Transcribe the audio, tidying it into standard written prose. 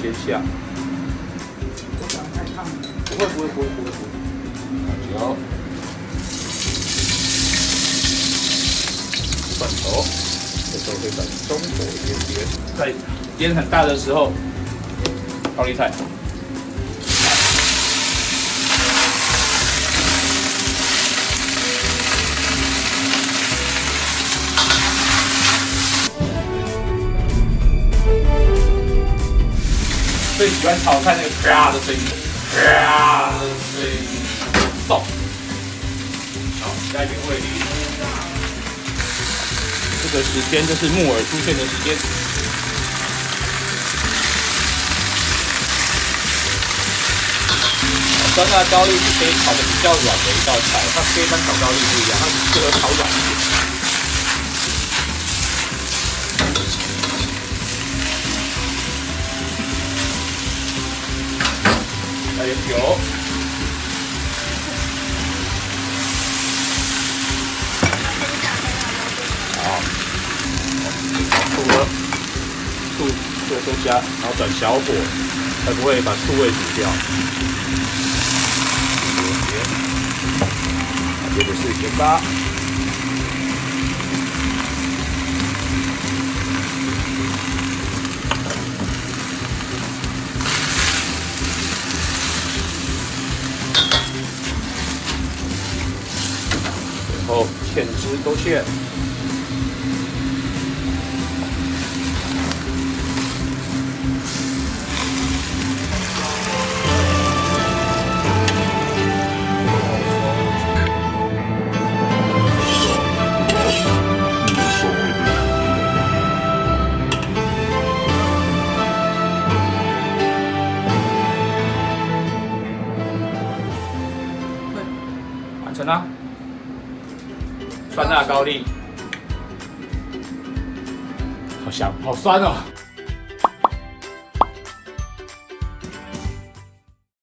先下。太烫了。不会。好，蒜头，这时候可以转中火一点点，在烟很大的时候，高丽菜。最喜欢炒菜那个啪的声音，啪的声音，送。好，加一点味淋。这个时间就是木耳出现的时间。酸辣高丽是可以炒的比较软的一道菜，它跟一般炒高丽不一样，它适合炒软一点。加点油，好，醋呢？醋这个时候加，然后转小火，才不会把醋味煮掉。接着是盐巴。然后芡汁勾芡，完成啦。酸辣高丽，好香，好酸哦。